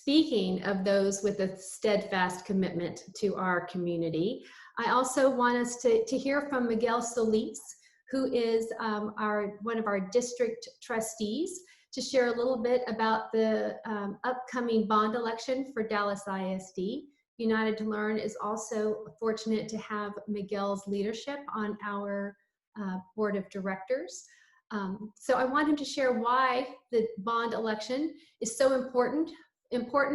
speaking of those with a steadfast commitment to our community, I also want us to hear from Miguel Solis, who is one of our district trustees, to share a little bit about the upcoming bond election for Dallas ISD. United to Learn is also fortunate to have Miguel's leadership on our board of directors. So I want him to share why the bond election is so important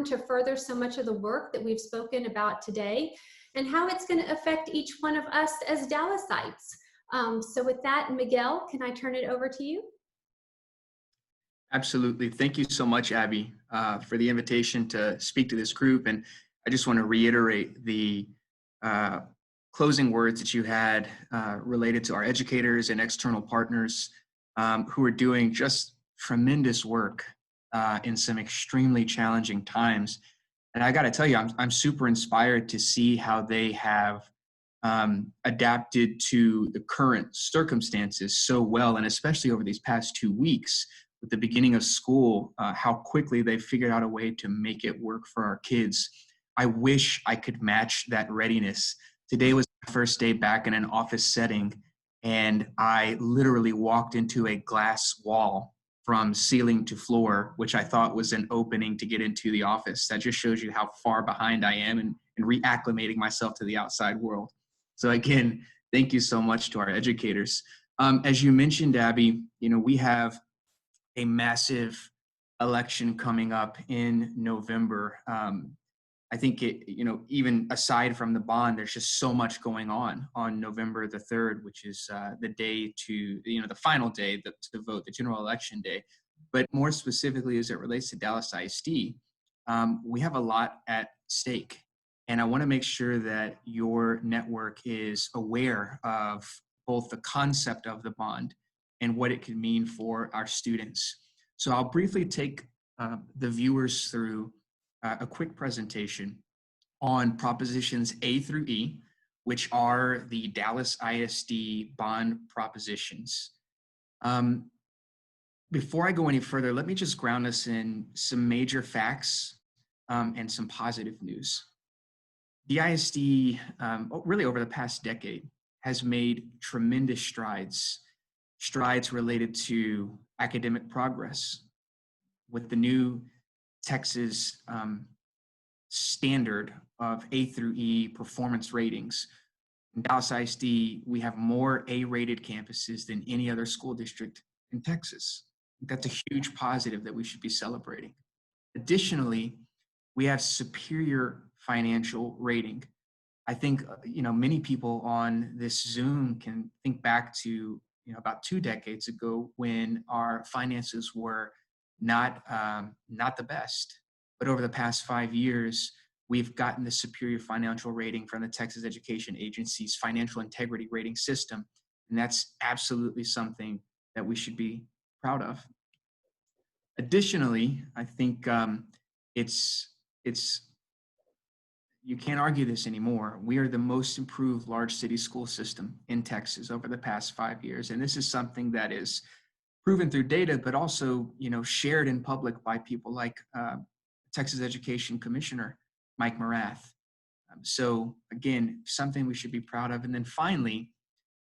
to further so much of the work that we've spoken about today, and how it's going to affect each one of us as Dallasites. So with that, Miguel, can I turn it over to you? Absolutely. Thank you so much, Abby, for the invitation to speak to this group. And I just want to reiterate the closing words that you had related to our educators and external partners who are doing just tremendous work in some extremely challenging times. And I got to tell you, I'm super inspired to see how they have adapted to the current circumstances so well, and especially over these past 2 weeks with the beginning of school, how quickly they figured out a way to make it work for our kids. I wish I could match that readiness. Today was my first day back in an office setting, and I literally walked into a glass wall from ceiling to floor, which I thought was an opening to get into the office. That just shows you how far behind I am in reacclimating myself to the outside world. So again, thank you so much to our educators. As you mentioned, Abby, we have a massive election coming up in November. I think even aside from the bond, there's just so much going on November the 3rd, which is the day the final day to vote, the general election day. But more specifically, as it relates to Dallas ISD, we have a lot at stake. And I want to make sure that your network is aware of both the concept of the bond and what it could mean for our students. So I'll briefly take the viewers through a quick presentation on propositions A through E, which are the Dallas ISD bond propositions. Before I go any further, let me just ground us in some major facts and some positive news. The ISD, really over the past decade, has made tremendous strides related to academic progress. With the new Texas standard of A through E performance ratings, in Dallas ISD, we have more A-rated campuses than any other school district in Texas. That's a huge positive that we should be celebrating. Additionally, we have superior financial rating. I think many people on this Zoom can think back to about 2 decades ago when our finances were not the best. But over the past 5 years, we've gotten the superior financial rating from the Texas Education Agency's financial integrity rating system. And that's absolutely something that we should be proud of. Additionally, I think you can't argue this anymore. We are the most improved large city school system in Texas over the past 5 years. And this is something that is proven through data, but also, shared in public by people like Texas Education Commissioner Mike Morath. So again, something we should be proud of. And then finally,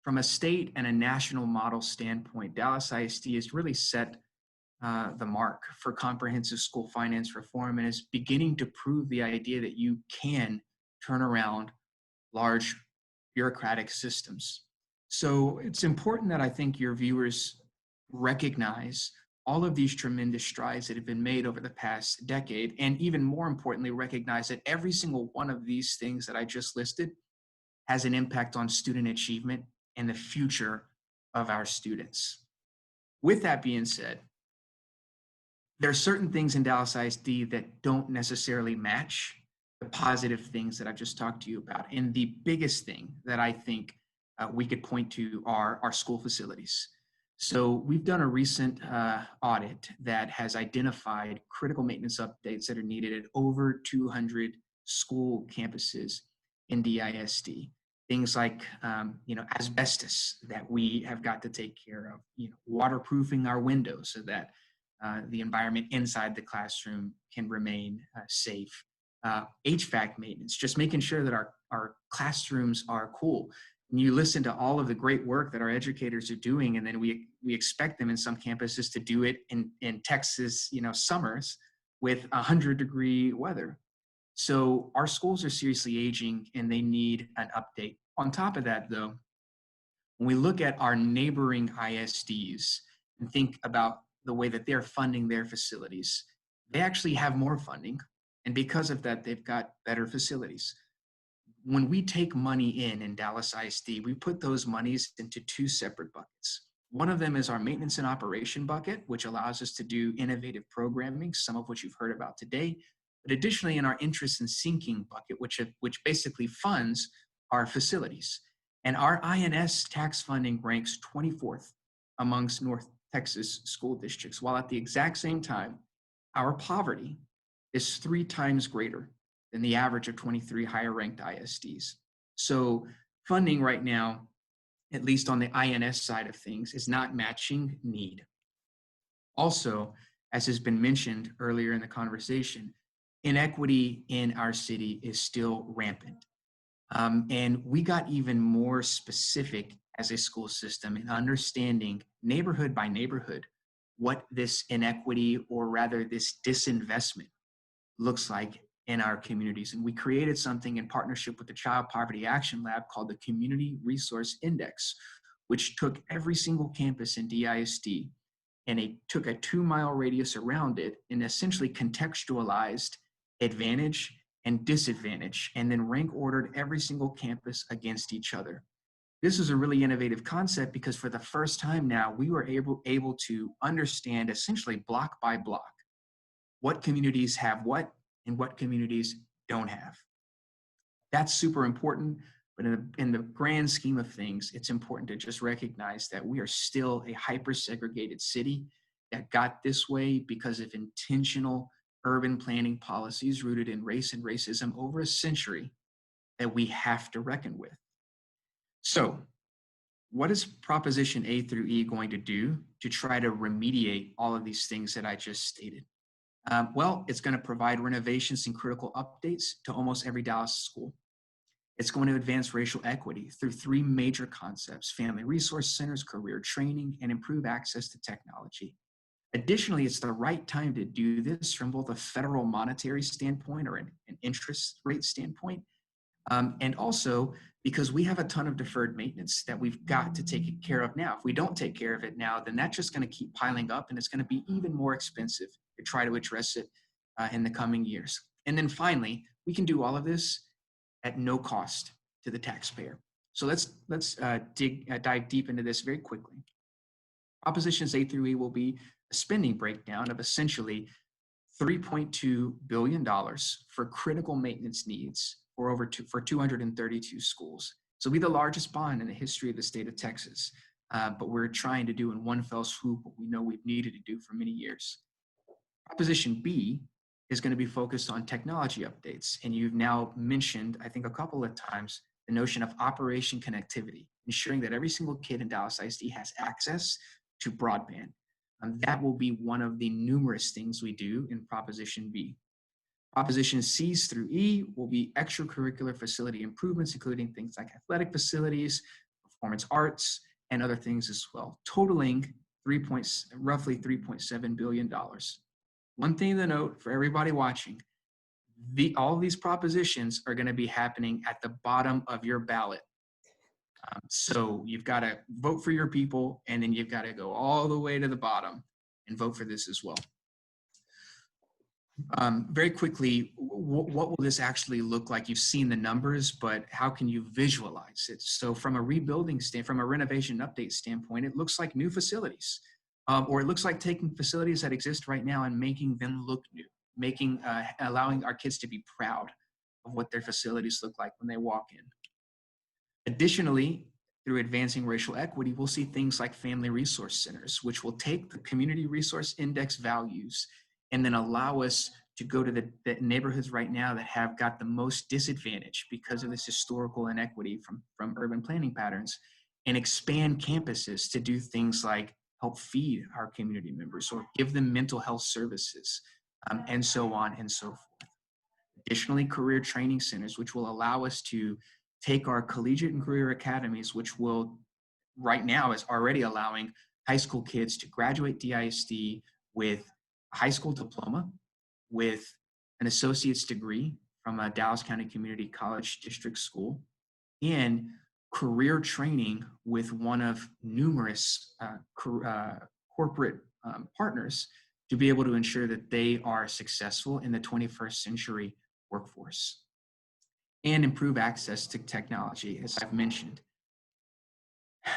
from a state and a national model standpoint, Dallas ISD has really set the mark for comprehensive school finance reform and is beginning to prove the idea that you can turn around large bureaucratic systems. So it's important that I think your viewers recognize all of these tremendous strides that have been made over the past decade, and even more importantly, recognize that every single one of these things that I just listed has an impact on student achievement and the future of our students. With that being said, there are certain things in Dallas ISD that don't necessarily match the positive things that I've just talked to you about. And the biggest thing that I think we could point to are our school facilities. So we've done a recent audit that has identified critical maintenance updates that are needed at over 200 school campuses in DISD. Things like, asbestos that we have got to take care of, waterproofing our windows so that the environment inside the classroom can remain safe. HVAC maintenance, just making sure that our classrooms are cool. And you listen to all of the great work that our educators are doing, and then we expect them in some campuses to do it in Texas, summers with 100-degree weather. So our schools are seriously aging and they need an update. On top of that, though, when we look at our neighboring ISDs and think about the way that they're funding their facilities, they actually have more funding. And because of that, they've got better facilities. When we take money in Dallas ISD, we put those monies into two separate buckets. One of them is our maintenance and operation bucket, which allows us to do innovative programming, some of which you've heard about today. But additionally, in our interest and sinking bucket, which basically funds our facilities. And our INS tax funding ranks 24th amongst North Texas school districts, while at the exact same time, our poverty is 3 times greater than the average of 23 higher ranked ISDs. So funding right now, at least on the INS side of things, is not matching need. Also, as has been mentioned earlier in the conversation, inequity in our city is still rampant. And we got even more specific as a school system in understanding neighborhood by neighborhood what this inequity, or rather this disinvestment, looks like in our communities. And we created something in partnership with the Child Poverty Action Lab called the Community Resource Index, which took every single campus in DISD and took a 2-mile radius around it and essentially contextualized advantage and disadvantage, and then rank ordered every single campus against each other. This is a really innovative concept because for the first time now, we were able to understand essentially block by block what communities have what and what communities don't have. That's super important, but in the grand scheme of things, it's important to just recognize that we are still a hyper-segregated city that got this way because of intentional urban planning policies rooted in race and racism over a century that we have to reckon with. So, what is Proposition A through E going to do to try to remediate all of these things that I just stated? Well, it's going to provide renovations and critical updates to almost every Dallas school. It's going to advance racial equity through 3 major concepts: family resource centers, career training, and improve access to technology. Additionally, it's the right time to do this from both a federal monetary standpoint or an interest rate standpoint, and also because we have a ton of deferred maintenance that we've got to take care of now. If we don't take care of it now, then that's just going to keep piling up, and it's going to be even more expensive to try to address it in the coming years. And then finally, we can do all of this at no cost to the taxpayer. So let's dive deep into this very quickly. Propositions A through E will be a spending breakdown of essentially $3.2 billion for critical maintenance needs for 232 schools. So it'll be the largest bond in the history of the state of Texas, but we're trying to do in one fell swoop what we know we've needed to do for many years. Proposition B is going to be focused on technology updates, and you've now mentioned, I think a couple of times, the notion of operation connectivity, ensuring that every single kid in Dallas ISD has access to broadband. That will be one of the numerous things we do in Proposition B. Proposition C's through E will be extracurricular facility improvements, including things like athletic facilities, performance arts, and other things as well, totaling roughly $3.7 billion. One thing to note for everybody watching, all these propositions are going to be happening at the bottom of your ballot. So you've got to vote for your people, and then you've got to go all the way to the bottom and vote for this as well. Very quickly, what will this actually look like? You've seen the numbers, but how can you visualize it? So from a from a renovation update standpoint, it looks like new facilities, or it looks like taking facilities that exist right now and making them look new, allowing our kids to be proud of what their facilities look like when they walk in. Additionally, through advancing racial equity, we'll see things like family resource centers, which will take the Community Resource Index values and then allow us to go to the neighborhoods right now that have got the most disadvantage because of this historical inequity from urban planning patterns, and expand campuses to do things like help feed our community members or give them mental health services, and so on and so forth. Additionally, career training centers, which will allow us to take our collegiate and career academies, which will right now is already allowing high school kids to graduate DISD with a high school diploma, with an associate's degree from a Dallas County Community College District School, and career training with one of numerous corporate partners to be able to ensure that they are successful in the 21st century workforce, and improve access to technology, as I've mentioned.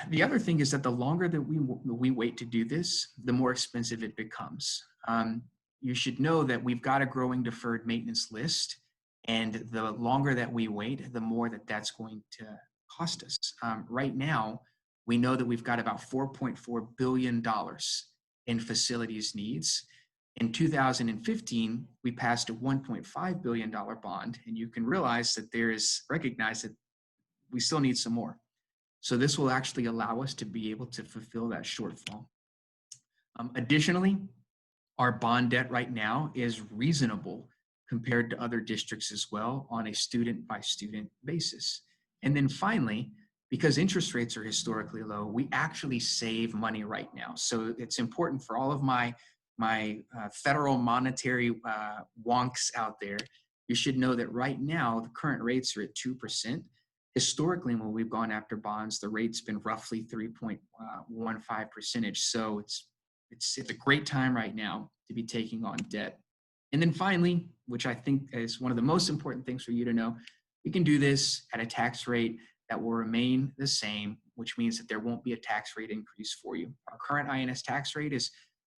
The other thing is that the longer that we wait to do this, the more expensive it becomes. You should know that we've got a growing deferred maintenance list, and the longer that we wait, the more that that's going to cost us. Right now, we know that we've got about $4.4 billion in facilities needs. In 2015, we passed a $1.5 billion bond, and you can recognize that we still need some more. So this will actually allow us to be able to fulfill that shortfall. Additionally, our bond debt right now is reasonable compared to other districts as well on a student by student basis. And then finally, because interest rates are historically low, we actually save money right now. So it's important for all of my federal monetary wonks out there. You should know that right now, the current rates are at 2%. Historically, when we've gone after bonds, the rate's been roughly 3.15%. So it's a great time right now to be taking on debt. And then finally, which I think is one of the most important things for you to know, we can do this at a tax rate that will remain the same, which means that there won't be a tax rate increase for you. Our current INS tax rate is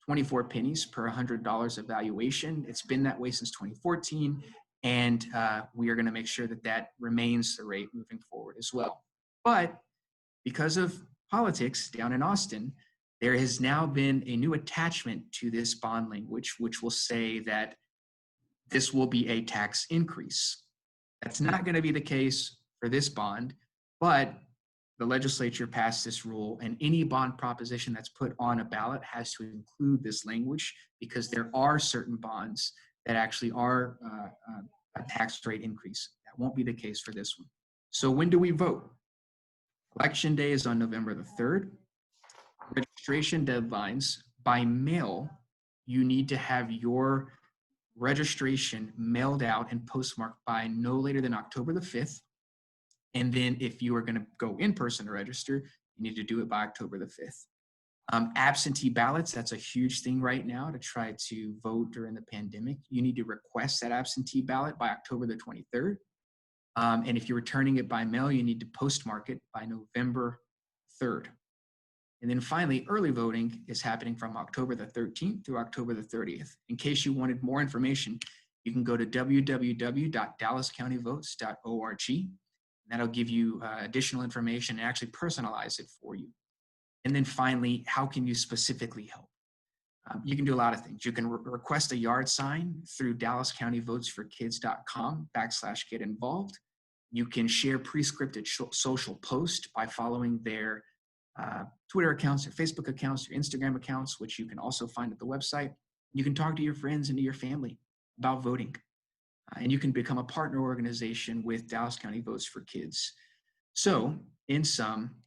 24 pennies per $100 of valuation. It's been that way since 2014. And we are going to make sure that that remains the rate moving forward as well. But because of politics down in Austin, there has now been a new attachment to this bond language, which will say that this will be a tax increase. That's not going to be the case for this bond, but the legislature passed this rule, and any bond proposition that's put on a ballot has to include this language, because there are certain bonds that actually are a tax rate increase. That won't be the case for this one. So when do we vote? Election day is on November the 3rd. Registration deadlines by mail, you need to have your registration mailed out and postmarked by no later than October the 5th. And then if you are going to go in person to register, you need to do it by October the 5th. Absentee ballots, that's a huge thing right now to try to vote during the pandemic. You need to request that absentee ballot by October the 23rd. And if you're returning it by mail, you need to postmark it by November 3rd. And then finally, early voting is happening from October the 13th through October the 30th. In case you wanted more information, you can go to www.dallascountyvotes.org. That'll give you additional information and actually personalize it for you. And then finally, how can you specifically help? You can do a lot of things. You can request a yard sign through DallasCountyVotesForKids.com/get involved. You can share pre-scripted social posts by following their Twitter accounts, their Facebook accounts, their Instagram accounts, which you can also find at the website. You can talk to your friends and to your family about voting. And you can become a partner organization with Dallas County Votes for Kids. So, in sum,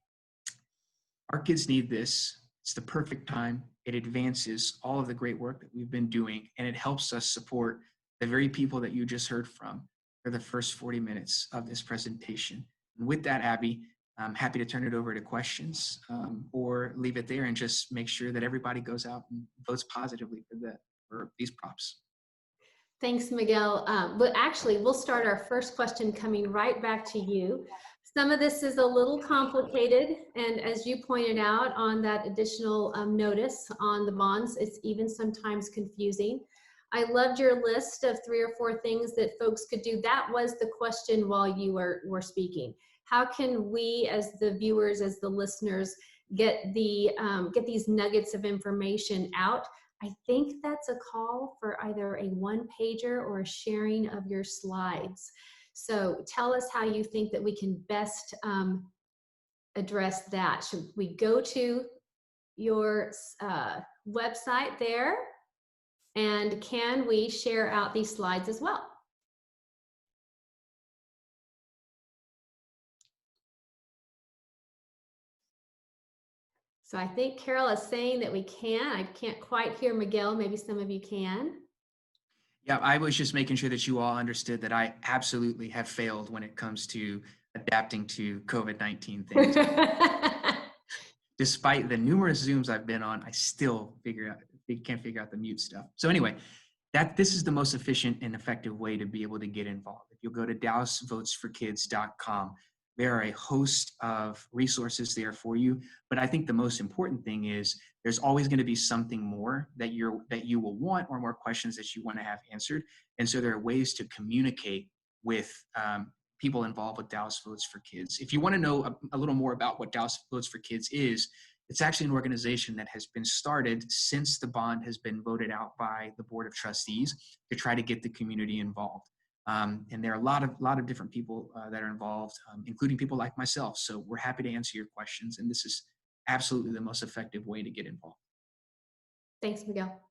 our kids need this. It's the perfect time. It advances all of the great work that we've been doing, and it helps us support the very people that you just heard from for the first 40 minutes of this presentation. And with that, Abby, I'm happy to turn it over to questions or leave it there and just make sure that everybody goes out and votes positively for these props. Thanks, Miguel. But actually, we'll start our first question coming right back to you. Some of this is a little complicated, and as you pointed out on that additional notice on the bonds, it's even sometimes confusing. I loved your list of 3 or 4 things that folks could do. That was the question while you were speaking. How can we, as the viewers, as the listeners, get these nuggets of information out? I think that's a call for either a one-pager or a sharing of your slides. So tell us how you think that we can best address that. Should we go to your website there? And can we share out these slides as well? So I think Carol is saying that we can. I can't quite hear Miguel. Maybe some of you can. Yeah, I was just making sure that you all understood that I absolutely have failed when it comes to adapting to COVID-19 things. Despite the numerous Zooms I've been on, I still can't figure out the mute stuff. So anyway, this is the most efficient and effective way to be able to get involved. If you'll go to DallasVotesForKids.com, there are a host of resources there for you. But I think the most important thing is there's always going to be something more that you will want, or more questions that you want to have answered. And so there are ways to communicate with people involved with Dallas Votes for Kids. If you want to know a little more about what Dallas Votes for Kids is, it's actually an organization that has been started since the bond has been voted out by the Board of Trustees to try to get the community involved. And there are a lot of different people that are involved, including people like myself. So we're happy to answer your questions. And this is absolutely the most effective way to get involved. Thanks, Miguel.